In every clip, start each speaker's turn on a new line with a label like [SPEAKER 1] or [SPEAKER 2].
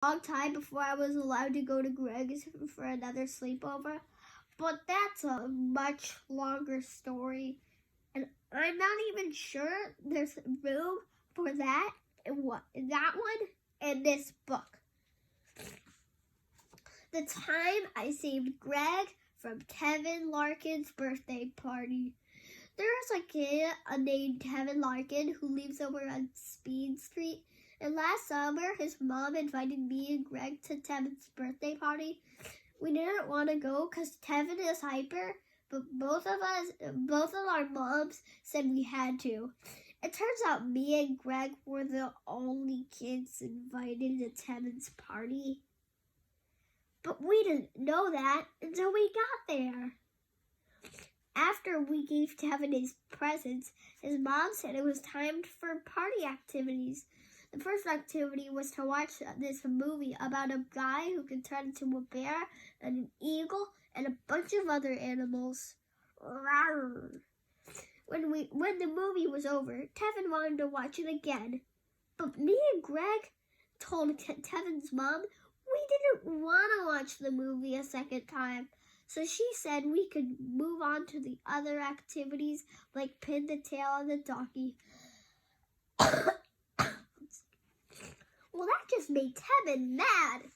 [SPEAKER 1] long time before I was allowed to go to Greg's for another sleepover. But that's a much longer story. And I'm not even sure there's room for that one in this book. The time I saved Greg from Kevin Larkin's birthday party. There's a kid named Kevin Larkin who lives over on Speed Street. And last summer, his mom invited me and Greg to Kevin's birthday party. We didn't want to go because Kevin is hyper, but both of our moms said we had to. It turns out me and Greg were the only kids invited to Kevin's party. But we didn't know that until we got there. After we gave Kevin his presents, his mom said it was time for party activities. The first activity was to watch this movie about a guy who can turn into a bear and an eagle and a bunch of other animals. When the movie was over, Kevin wanted to watch it again. But me and Greg told Kevin's mom we didn't want to watch the movie a second time. So she said we could move on to the other activities like pin the tail on the donkey. Well, that just made Kevin mad.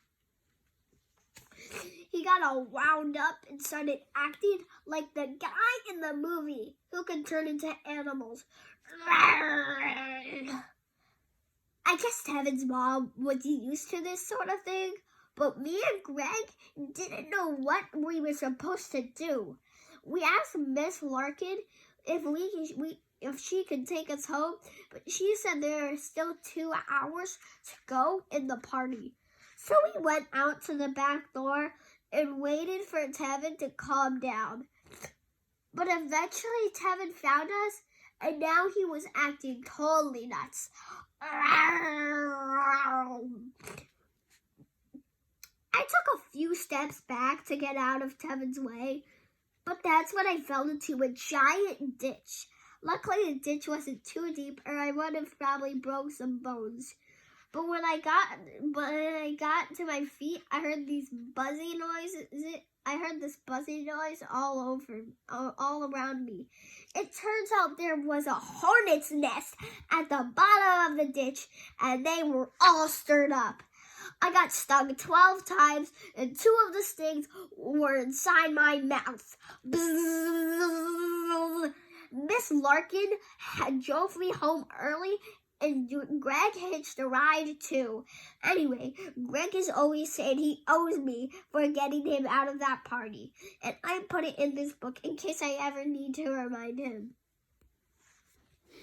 [SPEAKER 1] He got all wound up and started acting like the guy in the movie who can turn into animals. I guess Kevin's mom was used to this sort of thing, but me and Greg didn't know what we were supposed to do. We asked Miss Larkin if she could take us home, but she said there are still 2 hours to go in the party. So we went out to the back door and waited for Kevin to calm down. But eventually Kevin found us, and now he was acting totally nuts. I took a few steps back to get out of Kevin's way, but that's when I fell into a giant ditch. Luckily, the ditch wasn't too deep, or I would have probably broke some bones. But when I got to my feet, I heard these buzzing noises. I heard this buzzing noise all around me. It turns out there was a hornet's nest at the bottom of the ditch, and they were all stirred up. I got stung 12 times, and 2 of the stings were inside my mouth. Miss Larkin had drove me home early, and Greg hitched a ride too. Anyway, Greg has always said he owes me for getting him out of that party, and I put it in this book in case I ever need to remind him.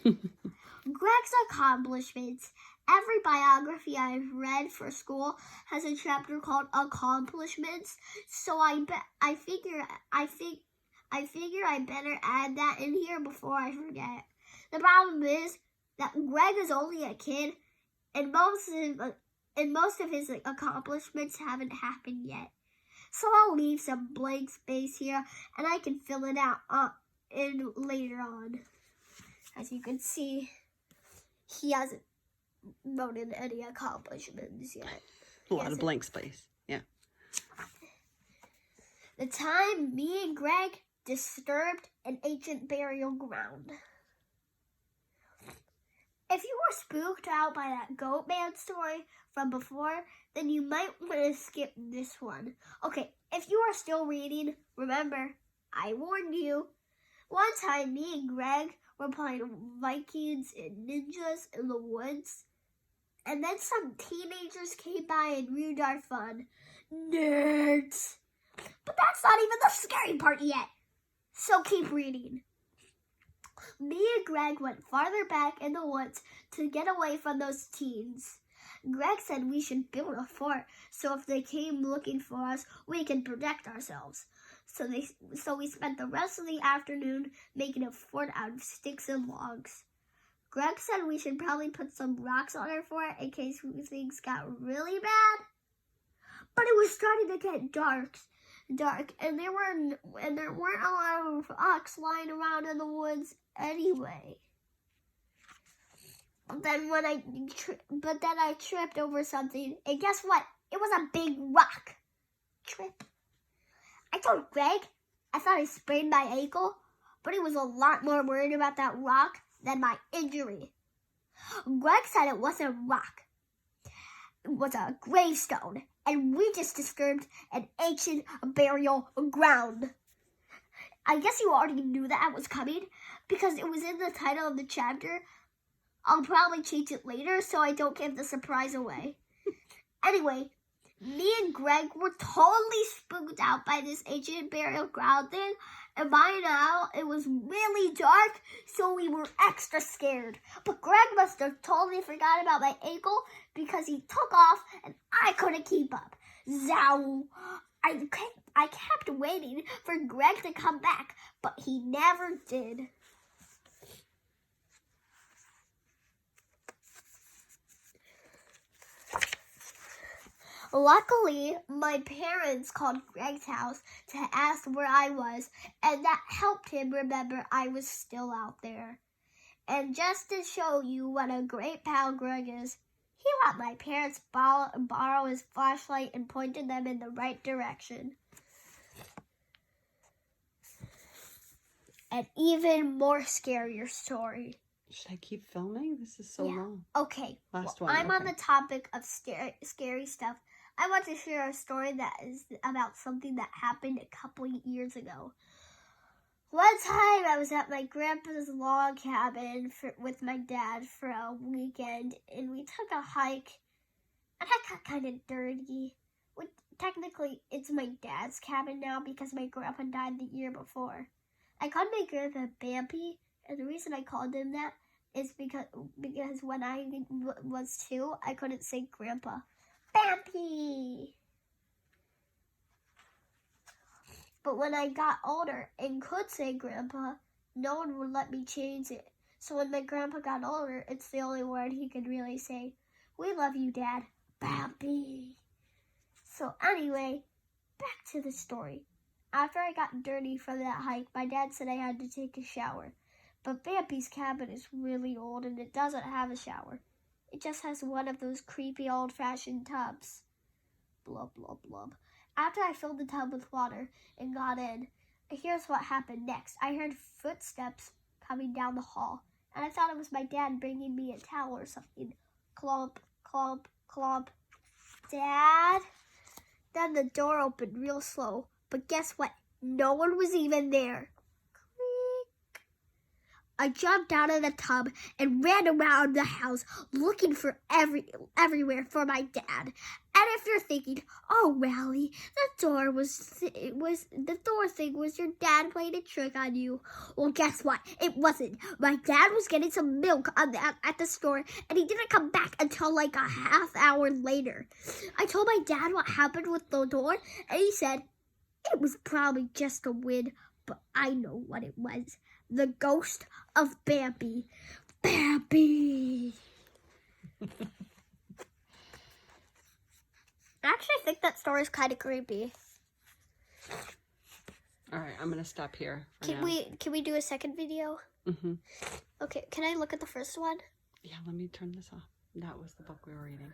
[SPEAKER 1] Greg's accomplishments. Every biography I've read for school has a chapter called accomplishments, so I figure I better add that in here before I forget. The problem is that Greg is only a kid, and most of his accomplishments haven't happened yet. So I'll leave some blank space here, and I can fill it out in later on. As you can see, he hasn't noted any accomplishments yet.
[SPEAKER 2] A lot of blank space, yeah.
[SPEAKER 1] The time me and Greg disturbed an ancient burial ground. If you were spooked out by that goat man story from before, then you might want to skip this one. Okay, if you are still reading, remember, I warned you. One time, me and Greg were playing Vikings and ninjas in the woods, and then some teenagers came by and ruined our fun. Nerds! But that's not even the scary part yet. So keep reading. Me and Greg went farther back in the woods to get away from those teens. Greg said we should build a fort, so if they came looking for us, we can protect ourselves. So we spent the rest of the afternoon making a fort out of sticks and logs. Greg said we should probably put some rocks on our fort in case things got really bad. But it was starting to get dark, and there weren't a lot of rocks lying around in the woods anyway. then I tripped over something, and guess what? It was a big rock. Trip. I told Greg I thought I sprained my ankle, but he was a lot more worried about that rock than my injury. Greg said it wasn't a rock. It was a gravestone, and we just disturbed an ancient burial ground. I guess you already knew that was coming because it was in the title of the chapter. I'll probably change it later so I don't give the surprise away. Anyway, me and Greg were totally spooked out by this ancient burial ground thing, and by now it was really dark, so we were extra scared. But Greg must have totally forgot about my ankle because he took off and I couldn't keep up. Zow! I kept waiting for Greg to come back, but he never did. Luckily, my parents called Greg's house to ask where I was, and that helped him remember I was still out there. And just to show you what a great pal Greg is, he let my parents borrow his flashlight and pointed them in the right direction. An even more scarier story.
[SPEAKER 2] Should I keep filming? This is so long.
[SPEAKER 1] Okay.
[SPEAKER 2] Last
[SPEAKER 1] one.
[SPEAKER 2] one.
[SPEAKER 1] I'm on the topic of scary stuff. I want to share a story that is about something that happened a couple years ago. One time I was at my grandpa's log cabin with my dad for a weekend, and we took a hike, and I got kind of dirty. Technically, it's my dad's cabin now because my grandpa died the year before. I called my grandpa Bampy, and the reason I called him that is because when I was 2, I couldn't say grandpa. Bampy! But when I got older and could say grandpa, no one would let me change it. So when my grandpa got older, it's the only word he could really say. We love you, Dad. Bampy! So anyway, back to the story. After I got dirty from that hike, my dad said I had to take a shower. But Bampy's cabin is really old and it doesn't have a shower. It just has one of those creepy old-fashioned tubs. Blub, blub, blub. After I filled the tub with water and got in, here's what happened next. I heard footsteps coming down the hall, and I thought it was my dad bringing me a towel or something. Clomp, clomp, clomp. Dad? Then the door opened real slow, but guess what? No one was even there. I jumped out of the tub and ran around the house looking for everywhere for my dad. And if you're thinking, oh, Rally, the door thing was your dad playing a trick on you. Well, guess what? It wasn't. My dad was getting some milk at the store, and he didn't come back until like a half hour later. I told my dad what happened with the door, and he said it was probably just a wind, but I know what it was. The ghost of Bampy. Bampy! I actually think that story is kind of creepy.
[SPEAKER 2] All right, I'm going to stop here.
[SPEAKER 1] Can we do a second video?
[SPEAKER 2] Mm-hmm.
[SPEAKER 1] Okay, can I look at the first one?
[SPEAKER 2] Yeah, let me turn this off. That was the book we were reading.